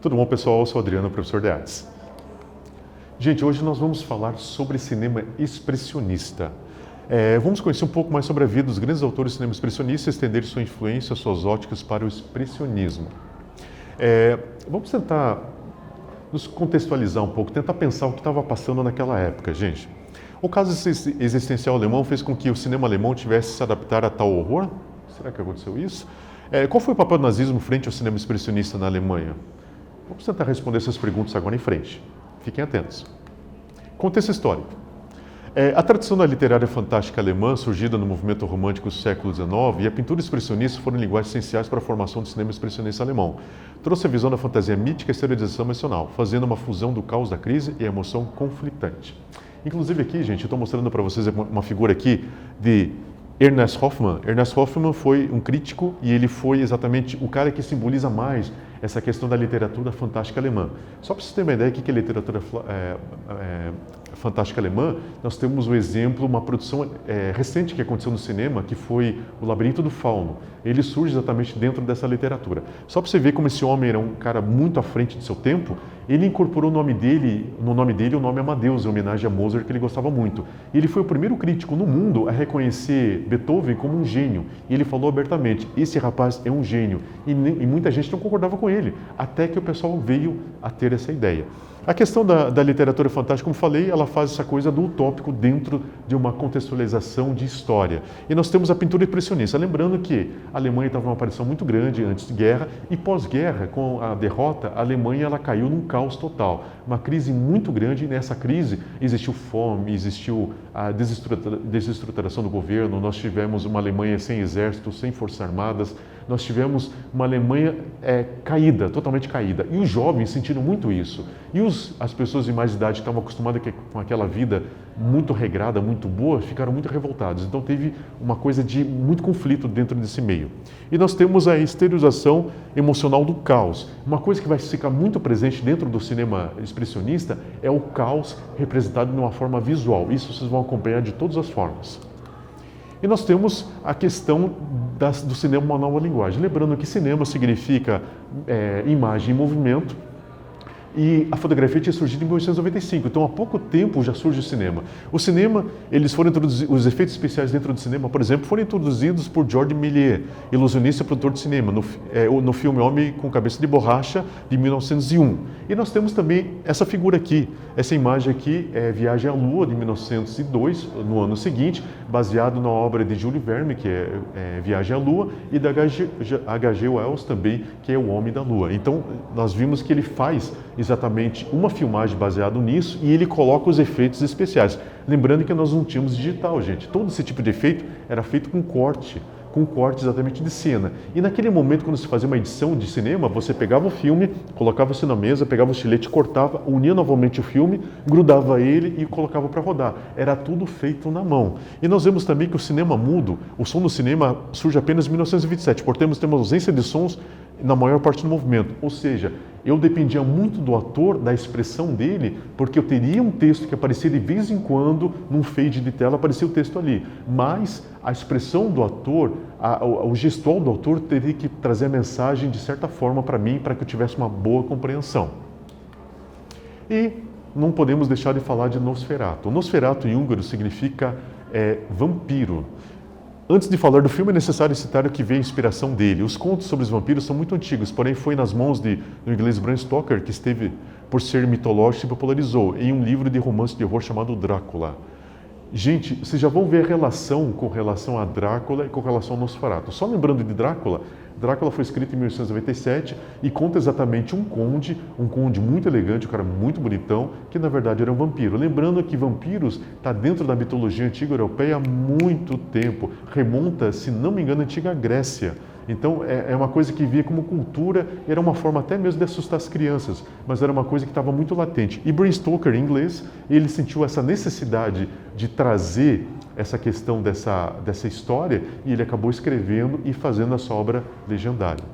Tudo bom, pessoal? Eu sou o Adriano, professor de artes. Gente, hoje nós vamos falar sobre cinema expressionista. Vamos conhecer um pouco mais sobre a vida dos grandes autores do cinema expressionista e estender sua influência, suas óticas para o expressionismo. Vamos tentar nos contextualizar um pouco, tentar pensar o que estava passando naquela época, gente. O caso existencial alemão fez com que o cinema alemão tivesse que se adaptar a tal horror? Será que aconteceu isso? Qual foi o papel do nazismo frente ao cinema expressionista na Alemanha? Vamos tentar responder essas perguntas agora em frente. Fiquem atentos. Contexto histórico. A tradição da literária fantástica alemã, surgida no movimento romântico do século XIX, e a pintura expressionista foram linguagens essenciais para a formação do cinema expressionista alemão. Trouxe a visão da fantasia mítica e a exteriorização emocional, fazendo uma fusão do caos da crise e a emoção conflitante. Inclusive aqui, gente, eu estou mostrando para vocês uma figura aqui de Ernest Hoffmann. Ernest Hoffmann foi um crítico e ele foi exatamente o cara que simboliza mais essa questão da literatura fantástica alemã. Só para vocês terem uma ideia do que é literatura fantástica alemã, nós temos um exemplo, uma produção recente que aconteceu no cinema, que foi O Labirinto do Fauno. Ele surge exatamente dentro dessa literatura. Só para você ver como esse homem era um cara muito à frente de seu tempo, ele incorporou no nome dele o nome Amadeus, em homenagem a Mozart, que ele gostava muito. E ele foi o primeiro crítico no mundo a reconhecer Beethoven como um gênio. E ele falou abertamente, esse rapaz é um gênio. E muita gente não concordava com ele, até que o pessoal veio a ter essa ideia. A questão da literatura fantástica, como falei, ela faz essa coisa do utópico dentro de uma contextualização de história. E nós temos a pintura expressionista. Lembrando que a Alemanha estava numa aparição muito grande antes de guerra e pós-guerra, com a derrota, a Alemanha ela caiu num caos total. Uma crise muito grande e nessa crise existiu fome, existiu a desestruturação do governo, nós tivemos uma Alemanha sem exército, sem forças armadas, nós tivemos uma Alemanha caída, totalmente caída. E os jovens sentiram muito isso. E as pessoas de mais idade que estavam acostumadas com aquela vida muito regrada, muito boa, ficaram muito revoltados. Então teve uma coisa de muito conflito dentro desse meio. E nós temos a exteriorização emocional do caos. Uma coisa que vai ficar muito presente dentro do cinema expressionista é o caos representado de uma forma visual. Isso vocês vão acompanhar de todas as formas. E nós temos a questão do cinema uma nova linguagem. Lembrando que cinema significa imagem em movimento, e a fotografia tinha surgido em 1895, então há pouco tempo já surge o cinema. O cinema, os efeitos especiais dentro do cinema, por exemplo, foram introduzidos por Georges Méliès, ilusionista e produtor de cinema, no filme Homem com Cabeça de Borracha, de 1901. E nós temos também essa figura aqui, essa imagem aqui é Viagem à Lua, de 1902, no ano seguinte, baseado na obra de Jules Verne, que é Viagem à Lua, e da H.G. Wells também, que é O Homem da Lua. Então, nós vimos que ele faz exatamente uma filmagem baseada nisso e ele coloca os efeitos especiais. Lembrando que nós não tínhamos digital, gente. Todo esse tipo de efeito era feito com corte exatamente de cena. E naquele momento, quando se fazia uma edição de cinema, você pegava o filme, colocava-se na mesa, pegava o estilete, cortava, unia novamente o filme, grudava ele e colocava para rodar. Era tudo feito na mão. E nós vemos também que o cinema mudo, o som do cinema surge apenas em 1927, portanto temos ausência de sons na maior parte do movimento. Ou seja, eu dependia muito do ator, da expressão dele, porque eu teria um texto que aparecia de vez em quando, num fade de tela, aparecia o texto ali. Mas a expressão do ator, o gestual do autor teria que trazer a mensagem de certa forma para mim, para que eu tivesse uma boa compreensão. E não podemos deixar de falar de Nosferatu. Nosferatu em húngaro significa vampiro. Antes de falar do filme, é necessário citar o que veio a inspiração dele. Os contos sobre os vampiros são muito antigos, porém foi nas mãos do inglês Bram Stoker que esteve, por ser mitológico, se popularizou em um livro de romance de horror chamado Drácula. Gente, vocês já vão ver a relação com relação a Drácula e com relação a Nosferatu. Só lembrando de Drácula, Drácula foi escrito em 1897 e conta exatamente um conde muito elegante, um cara muito bonitão, que na verdade era um vampiro. Lembrando que vampiros está dentro da mitologia antiga europeia há muito tempo, remonta, se não me engano, à antiga Grécia. Então é uma coisa que via como cultura, era uma forma até mesmo de assustar as crianças, mas era uma coisa que estava muito latente. E Bram Stoker, em inglês, ele sentiu essa necessidade de trazer essa questão dessa história e ele acabou escrevendo e fazendo essa obra legendária.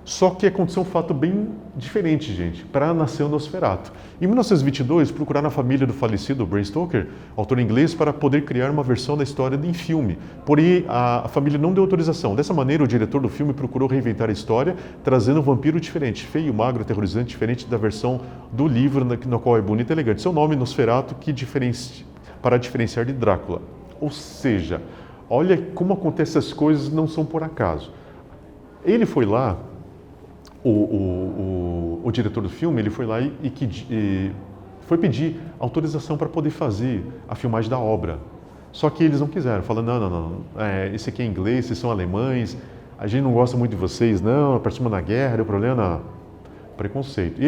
Só que aconteceu um fato bem diferente, gente, para nascer o Nosferatu. Em 1922, procuraram a família do falecido Bram Stoker, autor inglês, para poder criar uma versão da história em filme. Porém, a família não deu autorização. Dessa maneira, o diretor do filme procurou reinventar a história, trazendo um vampiro diferente, feio, magro, aterrorizante, diferente da versão do livro, na qual é bonito e elegante. Seu nome, Nosferatu, para diferenciar de Drácula. Ou seja, olha como acontecem as coisas, não são por acaso. Ele foi lá, o diretor do filme, ele foi lá e foi pedir autorização para poder fazer a filmagem da obra. Só que eles não quiseram, falando, não, esse aqui é inglês, vocês são alemães, a gente não gosta muito de vocês, não, participamos da guerra, deu problema, preconceito.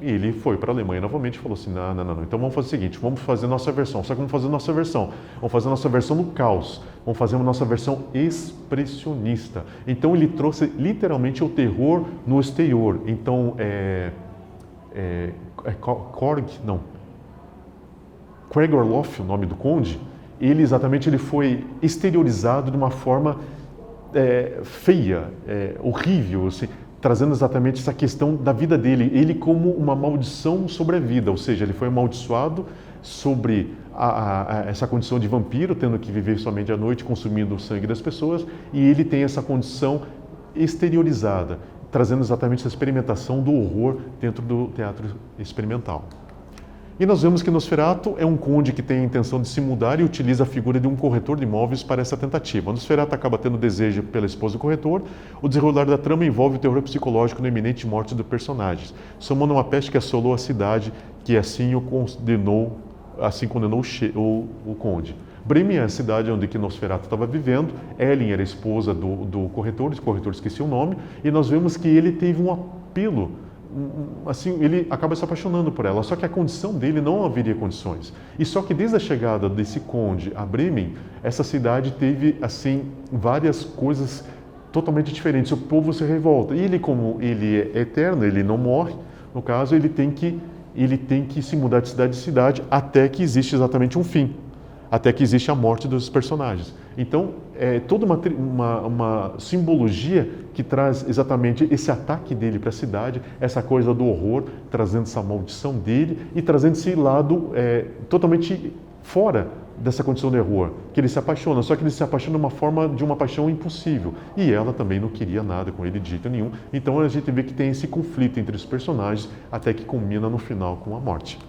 Ele foi para a Alemanha novamente e falou assim, não, então vamos fazer o seguinte, vamos fazer nossa versão, só que vamos fazer nossa versão no caos, vamos fazer uma nossa versão expressionista. Então ele trouxe literalmente o terror no exterior. Então, Craig Orloff, o nome do conde, ele foi exteriorizado de uma forma feia, horrível, assim, trazendo exatamente essa questão da vida dele, ele como uma maldição sobre a vida, ou seja, ele foi amaldiçoado sobre essa condição de vampiro, tendo que viver somente à noite, consumindo o sangue das pessoas, e ele tem essa condição exteriorizada, trazendo exatamente essa experimentação do horror dentro do teatro experimental. E nós vemos que Nosferatu é um conde que tem a intenção de se mudar e utiliza a figura de um corretor de imóveis para essa tentativa. Nosferatu acaba tendo desejo pela esposa do corretor. O desenrolar da trama envolve o terror psicológico na iminente morte dos personagens, somando uma peste que assolou a cidade, que assim condenou o conde. Bremen é a cidade onde que Nosferatu estava vivendo. Ellen era a esposa do corretor esqueci o nome, e nós vemos que ele teve um apelo, assim, ele acaba se apaixonando por ela, só que a condição dele não haveria condições. E só que desde a chegada desse conde a Bremen, essa cidade teve, assim, várias coisas totalmente diferentes. O povo se revolta. E ele, como ele é eterno, ele não morre, no caso, ele tem que se mudar de cidade em cidade até que existe exatamente um fim, até que existe a morte dos personagens. Então, é toda uma simbologia que traz exatamente esse ataque dele para a cidade, essa coisa do horror, trazendo essa maldição dele e trazendo esse lado totalmente fora dessa condição de horror, que ele se apaixona, só que ele se apaixona de uma paixão impossível. E ela também não queria nada com ele de jeito nenhum. Então a gente vê que tem esse conflito entre os personagens, até que culmina no final com a morte.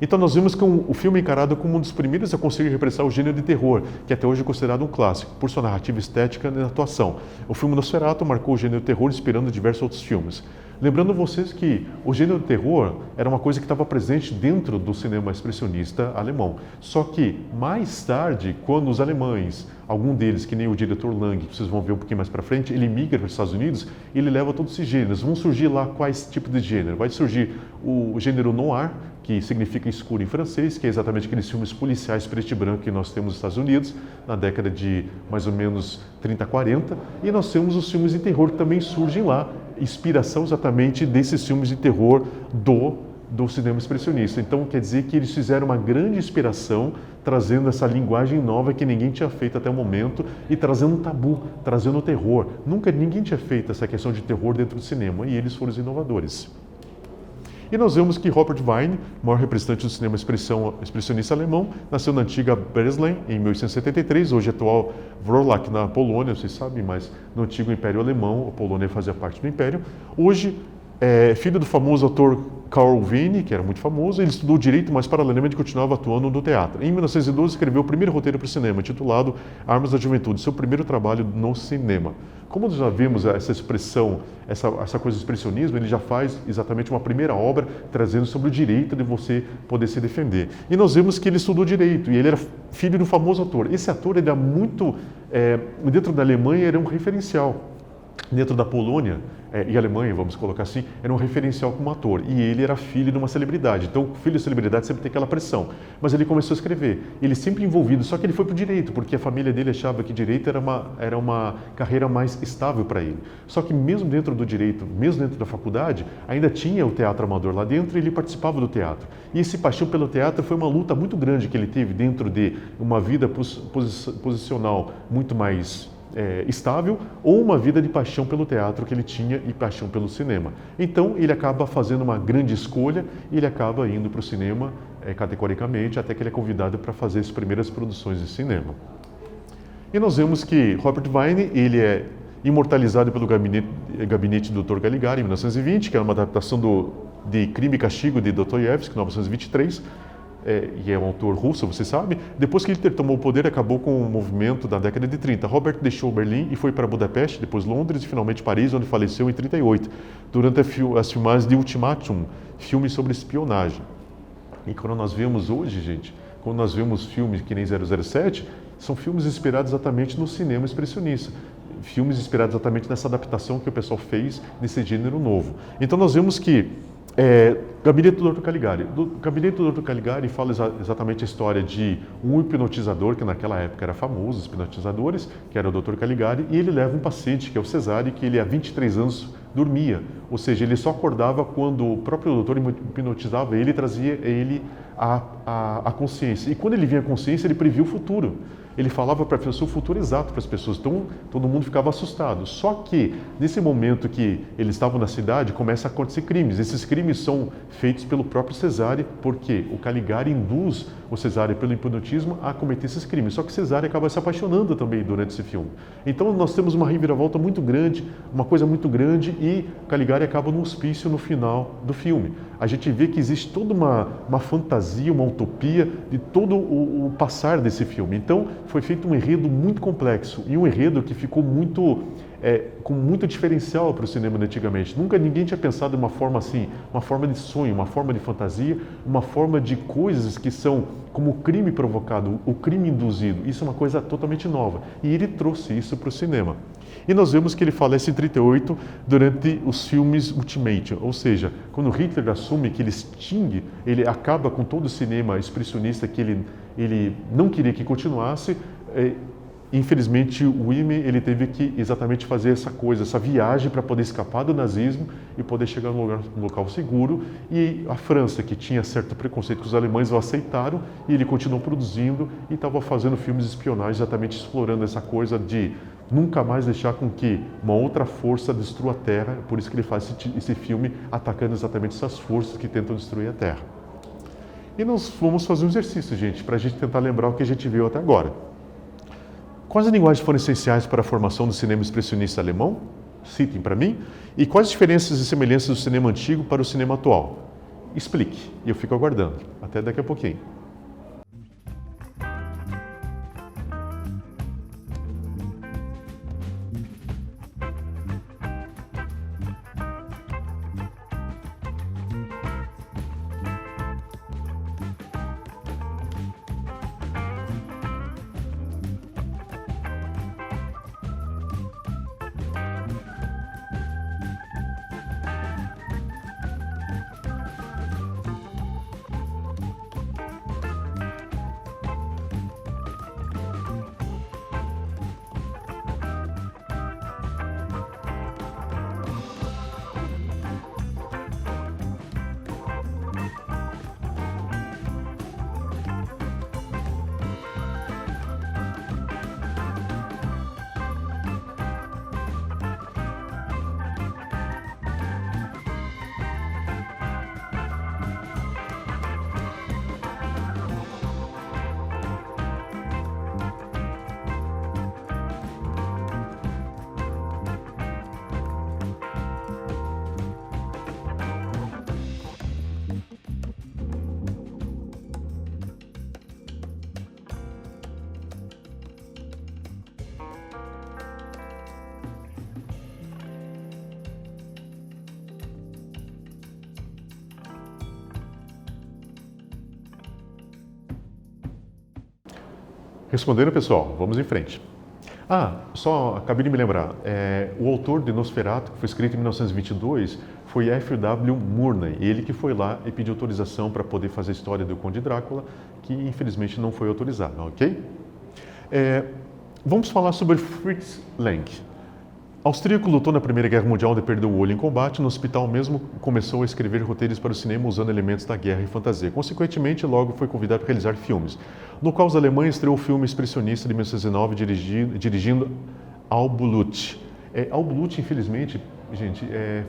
Então nós vimos que o filme é encarado como um dos primeiros a conseguir representar o gênero de terror, que até hoje é considerado um clássico, por sua narrativa estética e atuação. O filme Nosferatu marcou o gênero de terror, inspirando diversos outros filmes. Lembrando vocês que o gênero de terror era uma coisa que estava presente dentro do cinema expressionista alemão. Só que, mais tarde, quando os alemães, algum deles, que nem o diretor Lang, que vocês vão ver um pouquinho mais para frente, ele migra para os Estados Unidos, ele leva todos esses gêneros. Vão surgir lá quais tipos de gênero? Vai surgir o gênero noir, que significa escuro em francês, que é exatamente aqueles filmes policiais preto e branco que nós temos nos Estados Unidos, na década de mais ou menos 30, 40. E nós temos os filmes de terror que também surgem lá, inspiração exatamente desses filmes de terror do cinema expressionista. Então, quer dizer que eles fizeram uma grande inspiração, trazendo essa linguagem nova que ninguém tinha feito até o momento e trazendo um tabu, trazendo o terror. Ninguém tinha feito essa questão de terror dentro do cinema, e eles foram os inovadores. E nós vemos que Robert Wiene, maior representante do cinema expressionista alemão, nasceu na antiga Breslau em 1873, hoje atual Wrocław, na Polônia, vocês sabem, mas no antigo Império Alemão, a Polônia fazia parte do Império. Hoje, filho do famoso ator Karl Wiene, que era muito famoso, ele estudou Direito, mas paralelamente continuava atuando no teatro. Em 1912, escreveu o primeiro roteiro para o cinema, intitulado Armas da Juventude, seu primeiro trabalho no cinema. Como nós já vimos essa expressão, essa coisa de expressionismo, ele já faz exatamente uma primeira obra trazendo sobre o direito de você poder se defender. E nós vemos que ele estudou Direito, e ele era filho do famoso ator. Esse ator era muito, dentro da Alemanha, era um referencial. Dentro da Polônia e Alemanha, vamos colocar assim, era um referencial como ator. E ele era filho de uma celebridade. Então, filho de celebridade sempre tem aquela pressão. Mas ele começou a escrever. Ele sempre envolvido, só que ele foi para o direito, porque a família dele achava que direito era uma carreira mais estável para ele. Só que mesmo dentro do direito, mesmo dentro da faculdade, ainda tinha o teatro amador lá dentro e ele participava do teatro. E esse paixão pelo teatro foi uma luta muito grande que ele teve dentro de uma vida posicional muito mais estável ou uma vida de paixão pelo teatro que ele tinha e paixão pelo cinema. Então ele acaba fazendo uma grande escolha e ele acaba indo para o cinema categoricamente até que ele é convidado para fazer as primeiras produções de cinema. E nós vemos que Robert Wiene, ele é imortalizado pelo Gabinete do Dr. Caligari, em 1920, que é uma adaptação de Crime e Castigo de Dostoiévski, em 1923, e é um autor russo, você sabe. Depois que Hitler tomou o poder, acabou com o movimento da década de 30. Robert deixou Berlim e foi para Budapeste, depois Londres e finalmente Paris, onde faleceu em 38, durante as filmagens de Ultimatum, filme sobre espionagem. E quando nós vemos hoje, gente, quando nós vemos filmes que nem 007, são filmes inspirados exatamente no cinema expressionista. Filmes inspirados exatamente nessa adaptação que o pessoal fez nesse gênero novo. Então nós vemos que Gabinete do Dr. Caligari. O Gabinete do Dr. Caligari fala exatamente a história de um hipnotizador, que naquela época era famoso, os hipnotizadores, que era o Dr. Caligari, e ele leva um paciente, que é o Cesare, que ele há 23 anos dormia. Ou seja, ele só acordava quando o próprio doutor hipnotizava ele e trazia ele a consciência. E quando ele vinha à consciência, ele previa o futuro. Ele falava para a pessoa o futuro exato para as pessoas, então todo mundo ficava assustado. Só que, nesse momento que eles estavam na cidade, começa a acontecer crimes. Esses crimes são feitos pelo próprio Cesare, porque o Caligari induz o Cesare, pelo hipnotismo, a cometer esses crimes. Só que Cesare acaba se apaixonando também durante esse filme. Então nós temos uma reviravolta muito grande, uma coisa muito grande, e Caligari acaba no hospício no final do filme. A gente vê que existe toda uma fantasia, uma utopia de todo o passar desse filme. Então, foi feito um enredo muito complexo e um enredo que ficou com muito diferencial para o cinema de antigamente. Nunca ninguém tinha pensado em uma forma assim, uma forma de sonho, uma forma de fantasia, uma forma de coisas que são como o crime provocado, o crime induzido. Isso é uma coisa totalmente nova. E ele trouxe isso para o cinema. E nós vemos que ele falece em 38 durante os filmes Ultimate, ou seja, quando Hitler assume que ele extingue, ele acaba com todo o cinema expressionista que ele não queria que continuasse. Infelizmente, o Wiene, ele teve que exatamente fazer essa coisa, essa viagem para poder escapar do nazismo e poder chegar num local seguro. E a França, que tinha certo preconceito com os alemães, o aceitaram e ele continuou produzindo e estava fazendo filmes de espionagem, exatamente explorando essa coisa de nunca mais deixar com que uma outra força destrua a Terra. Por isso que ele faz esse filme atacando exatamente essas forças que tentam destruir a Terra. E nós vamos fazer um exercício, gente, para a gente tentar lembrar o que a gente viu até agora. Quais linguagens foram essenciais para a formação do cinema expressionista alemão? Citem para mim. E quais diferenças e semelhanças do cinema antigo para o cinema atual? Explique. E eu fico aguardando. Até daqui a pouquinho. Respondendo, pessoal, vamos em frente. Só acabei de me lembrar, o autor de Nosferatu, que foi escrito em 1922, foi F.W. Murnau, ele que foi lá e pediu autorização para poder fazer a história do Conde Drácula, que infelizmente não foi autorizada, ok? Vamos falar sobre Fritz Lang. Austríaco, lutou na Primeira Guerra Mundial onde perdeu o olho em combate. No hospital mesmo começou a escrever roteiros para o cinema usando elementos da guerra e fantasia. Consequentemente, logo foi convidado para realizar filmes, no qual os alemães estreou o filme expressionista de 1909 dirigindo Al-Bulut. Al-Bulut, infelizmente, gente,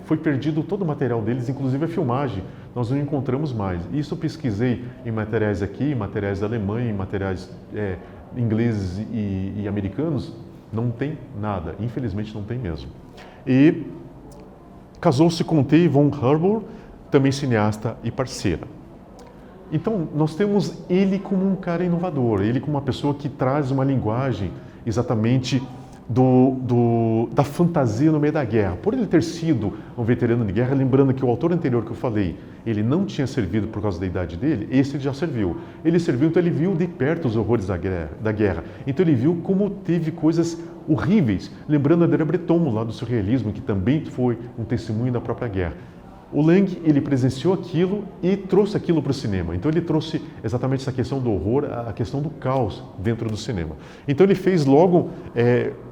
foi perdido todo o material deles, inclusive a filmagem, nós não encontramos mais. Isso eu pesquisei em materiais aqui, em materiais da Alemanha, em materiais ingleses e americanos, não tem nada, infelizmente não tem mesmo. E casou-se com T. von Harbour, também cineasta e parceira. Então, nós temos ele como um cara inovador, ele como uma pessoa que traz uma linguagem exatamente da fantasia no meio da guerra. Por ele ter sido um veterano de guerra, lembrando que o autor anterior que eu falei, ele não tinha servido por causa da idade dele, esse ele já serviu. Ele serviu, então ele viu de perto os horrores da guerra. Então ele viu como teve coisas horríveis, lembrando André Breton, lá do surrealismo, que também foi um testemunho da própria guerra. O Lang, ele presenciou aquilo e trouxe aquilo para o cinema. Então ele trouxe exatamente essa questão do horror, a questão do caos dentro do cinema. Então ele fez logo,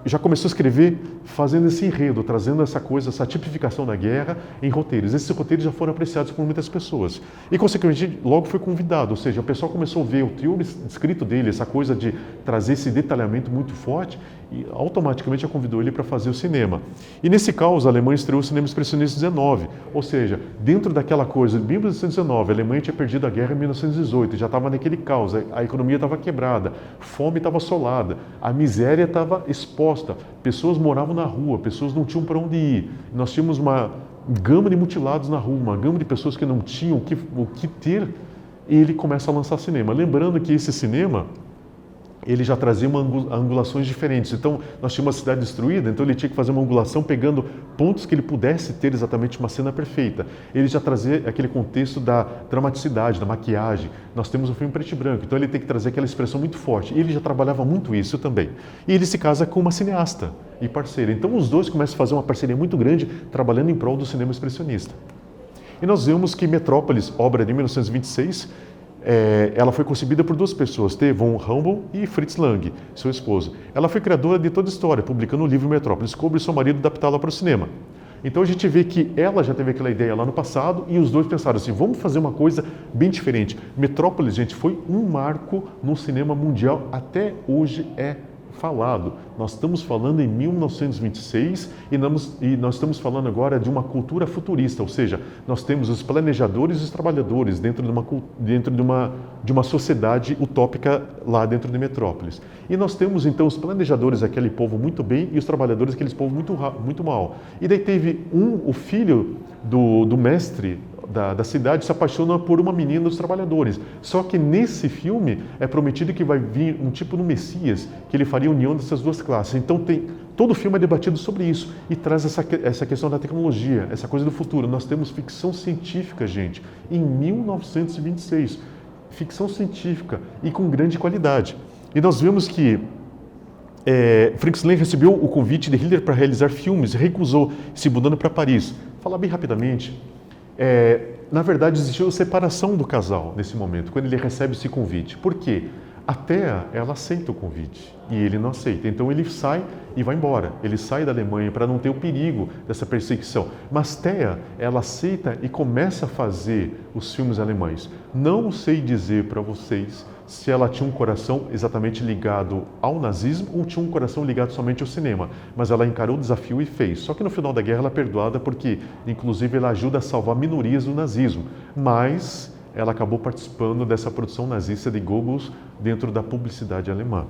já começou a escrever fazendo esse enredo, trazendo essa coisa, essa tipificação da guerra em roteiros. Esses roteiros já foram apreciados por muitas pessoas. E consequentemente logo foi convidado, ou seja, o pessoal começou a ver o teor escrito dele, essa coisa de trazer esse detalhamento muito forte, e automaticamente já convidou ele para fazer o cinema. E nesse caos, a Alemanha estreou o cinema expressionista em 19, ou seja, dentro daquela coisa, em 1919, a Alemanha tinha perdido a guerra em 1918, já estava naquele caos, a economia estava quebrada, fome estava assolada, a miséria estava exposta, pessoas moravam na rua, pessoas não tinham para onde ir. Nós tínhamos uma gama de mutilados na rua, uma gama de pessoas que não tinham o que ter, e ele começa a lançar cinema. Lembrando que esse cinema, ele já trazia angulações diferentes. Então, nós tínhamos uma cidade destruída, então ele tinha que fazer uma angulação pegando pontos que ele pudesse ter exatamente uma cena perfeita. Ele já trazia aquele contexto da dramaticidade, da maquiagem. Nós temos um filme preto e branco, então ele tem que trazer aquela expressão muito forte. E ele já trabalhava muito isso também. E ele se casa com uma cineasta e parceira. Então, os dois começam a fazer uma parceria muito grande, trabalhando em prol do cinema expressionista. E nós vemos que Metrópolis, obra de 1926, ela foi concebida por duas pessoas, T. von Humboldt e Fritz Lang, seu esposo. Ela foi criadora de toda a história, publicando o livro Metrópolis, coube seu marido adaptá-la para o cinema. Então a gente vê que ela já teve aquela ideia lá no passado e os dois pensaram assim, vamos fazer uma coisa bem diferente. Metrópolis, gente, foi um marco no cinema mundial, até hoje é falado. Nós estamos falando em 1926 e nós estamos falando agora de uma cultura futurista, ou seja, nós temos os planejadores e os trabalhadores dentro de uma sociedade utópica lá dentro de Metrópolis. E nós temos então os planejadores, aquele povo muito bem, e os trabalhadores, aquele povo muito mal. E daí teve o filho do mestre da cidade se apaixona por uma menina dos trabalhadores. Só que nesse filme é prometido que vai vir um tipo de Messias, que ele faria a união dessas duas classes. Então todo o filme é debatido sobre isso e traz essa questão da tecnologia, essa coisa do futuro. Nós temos ficção científica, gente, em 1926. Ficção científica e com grande qualidade. E nós vemos que Fritz Lang recebeu o convite de Hitler para realizar filmes e recusou, se mudando para Paris. Falar bem rapidamente. Na verdade, existiu separação do casal nesse momento, quando ele recebe esse convite. Por quê? A Thea, ela aceita o convite e ele não aceita. Então ele sai e vai embora. Ele sai da Alemanha para não ter o perigo dessa perseguição. Mas Thea, ela aceita e começa a fazer os filmes alemães. Não sei dizer para vocês se ela tinha um coração exatamente ligado ao nazismo ou tinha um coração ligado somente ao cinema. Mas ela encarou o desafio e fez. Só que no final da guerra ela é perdoada porque, inclusive, ela ajuda a salvar minorias do nazismo. Mas ela acabou participando dessa produção nazista de Goebbels dentro da publicidade alemã.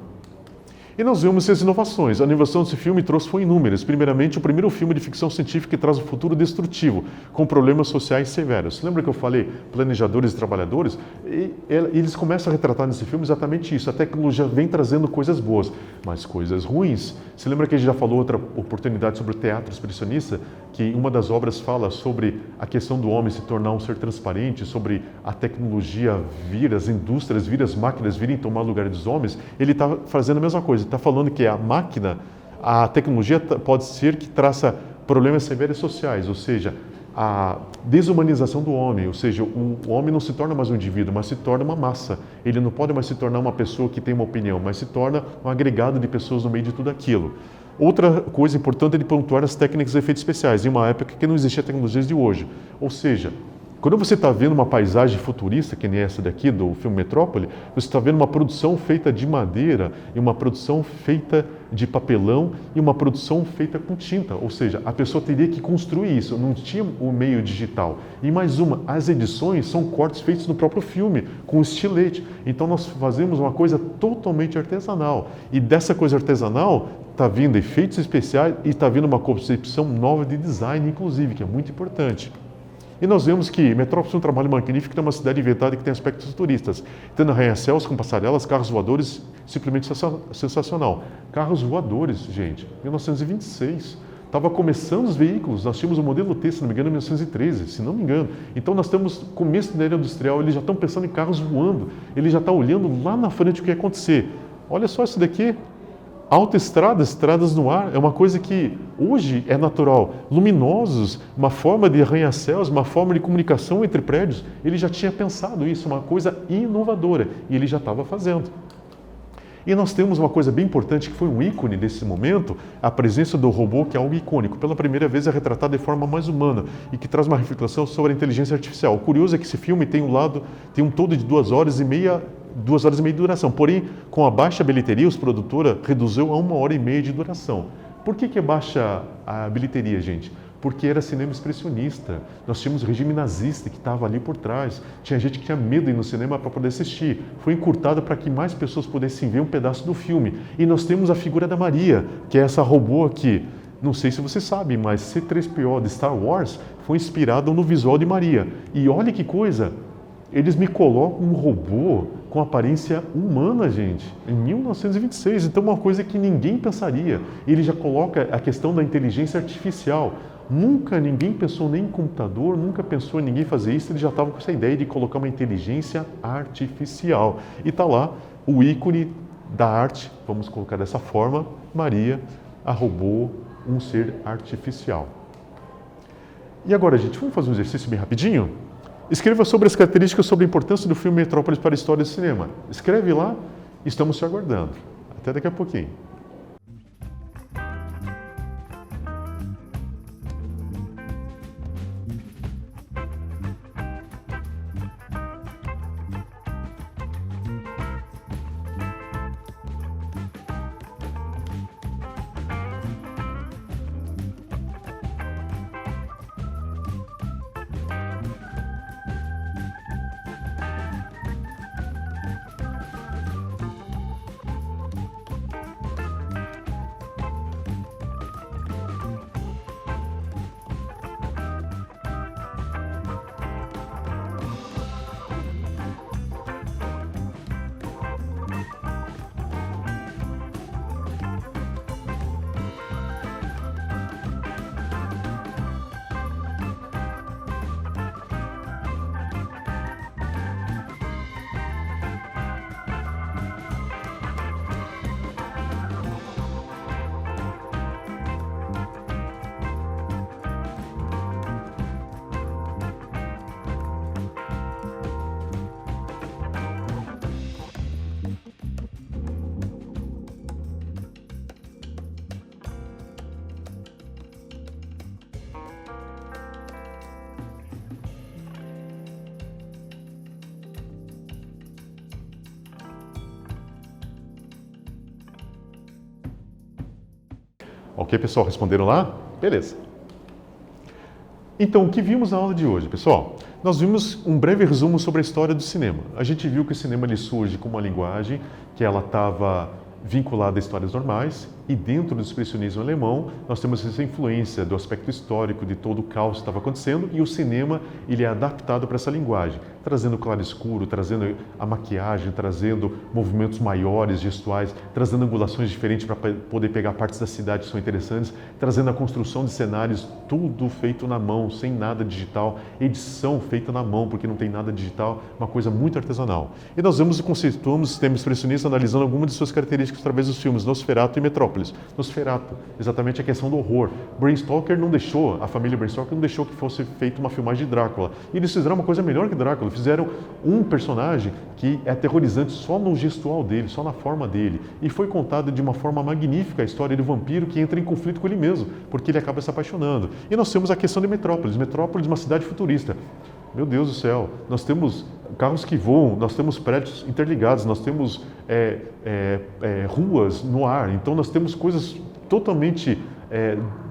E nós vemos essas inovações. A inovação desse filme foi inúmeras. Primeiramente, o primeiro filme de ficção científica que traz um futuro destrutivo, com problemas sociais severos. Lembra que eu falei planejadores e trabalhadores? E eles começam a retratar nesse filme exatamente isso. A tecnologia vem trazendo coisas boas, mas coisas ruins. Você lembra que a gente já falou outra oportunidade sobre o teatro expressionista? Que em uma das obras fala sobre a questão do homem se tornar um ser transparente, sobre a tecnologia vir, as indústrias vir, as máquinas virem tomar o lugar dos homens. Ele está fazendo a mesma coisa. Está falando que a máquina, a tecnologia pode ser que traça problemas severos sociais, ou seja, a desumanização do homem, ou seja, o homem não se torna mais um indivíduo, mas se torna uma massa. Ele não pode mais se tornar uma pessoa que tem uma opinião, mas se torna um agregado de pessoas no meio de tudo aquilo. Outra coisa importante é de pontuar as técnicas de efeitos especiais, em uma época que não existia tecnologias de hoje. Ou seja, Quando você está vendo uma paisagem futurista, que nem essa daqui do filme Metrópole, você está vendo uma produção feita de madeira e uma produção feita de papelão e uma produção feita com tinta. Ou seja, a pessoa teria que construir isso, não tinha o meio digital. E mais uma, as edições são cortes feitos no próprio filme, com estilete. Então nós fazemos uma coisa totalmente artesanal. E dessa coisa artesanal está vindo efeitos especiais e está vindo uma concepção nova de design, inclusive, que é muito importante. E nós vemos que Metrópolis é um trabalho magnífico, que é uma cidade inventada que tem aspectos futuristas, tendo arranha-céus com passarelas, carros voadores, simplesmente sensacional. Carros voadores, gente, 1926. Estava começando os veículos, nós tínhamos o modelo T, se não me engano, em 1913, se não me engano. Então nós temos começo da era industrial, eles já estão pensando em carros voando, eles já estão olhando lá na frente o que ia acontecer. Olha só isso daqui. Autoestradas, estradas no ar, é uma coisa que hoje é natural. Luminosos, uma forma de arranha-céus, uma forma de comunicação entre prédios. Ele já tinha pensado isso, uma coisa inovadora, e ele já estava fazendo. E nós temos uma coisa bem importante que foi um ícone desse momento, a presença do robô, que é algo icônico. Pela primeira vez é retratado de forma mais humana e que traz uma reflexão sobre a inteligência artificial. O curioso é que esse filme tem um todo de 2 horas e meia de duração. Porém, com a baixa bilheteria, os produtora reduziu a 1h30 de duração. Por que é baixa a bilheteria, gente? Porque era cinema expressionista. Nós tínhamos o regime nazista que estava ali por trás. Tinha gente que tinha medo de ir no cinema para poder assistir. Foi encurtado para que mais pessoas pudessem ver um pedaço do filme. E nós temos a figura da Maria, que é essa robô aqui. Não sei se você sabe, mas C-3PO de Star Wars foi inspirado no visual de Maria. E olha que coisa! Eles me colocam um robô com aparência humana, gente, em 1926. Então, uma coisa que ninguém pensaria. Ele já coloca a questão da inteligência artificial. Nunca ninguém pensou nem em computador, nunca pensou em ninguém fazer isso. Ele já estava com essa ideia de colocar uma inteligência artificial. E está lá o ícone da arte, vamos colocar dessa forma, Maria, a robô, um ser artificial. E agora, gente, vamos fazer um exercício bem rapidinho? Escreva sobre as características, sobre a importância do filme Metrópolis para a história do cinema. Escreve lá, estamos te aguardando. Até daqui a pouquinho. Ok, pessoal? Responderam lá? Beleza. Então, o que vimos na aula de hoje, pessoal? Nós vimos um breve resumo sobre a história do cinema. A gente viu que o cinema ele surge com uma linguagem que ela estava vinculada a histórias normais, e dentro do expressionismo alemão nós temos essa influência do aspecto histórico de todo o caos que estava acontecendo, e o cinema ele é adaptado para essa linguagem, trazendo claro-escuro, trazendo a maquiagem, trazendo movimentos maiores, gestuais, trazendo angulações diferentes para poder pegar partes da cidade que são interessantes, trazendo a construção de cenários, tudo feito na mão, sem nada digital, edição feita na mão, porque não tem nada digital, uma coisa muito artesanal. E nós vemos e conceituamos o cinema expressionista analisando algumas de suas características através dos filmes Nosferatu e Metrópolis. Nosferatu, exatamente a questão do horror. Bram Stoker não deixou, a família Bram Stoker não deixou que fosse feita uma filmagem de Drácula. E eles fizeram uma coisa melhor que Drácula, fizeram um personagem que é aterrorizante só no gestual dele, só na forma dele. E foi contada de uma forma magnífica a história do vampiro que entra em conflito com ele mesmo, porque ele acaba se apaixonando. E nós temos a questão de Metrópolis. Metrópolis, uma cidade futurista. Meu Deus do céu, nós temos carros que voam, nós temos prédios interligados, nós temos ruas no ar, então nós temos coisas totalmente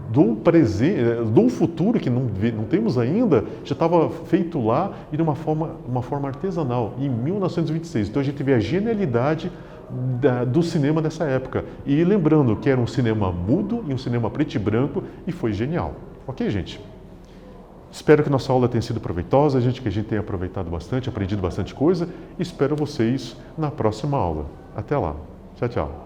do presente, do futuro que não temos ainda, já estava feito lá e de uma forma artesanal, em 1926. Então a gente vê a genialidade do cinema dessa época. E lembrando que era um cinema mudo e um cinema preto e branco, e foi genial. Ok, gente? Espero que nossa aula tenha sido proveitosa, que a gente tenha aproveitado bastante, aprendido bastante coisa, e espero vocês na próxima aula. Até lá. Tchau, tchau.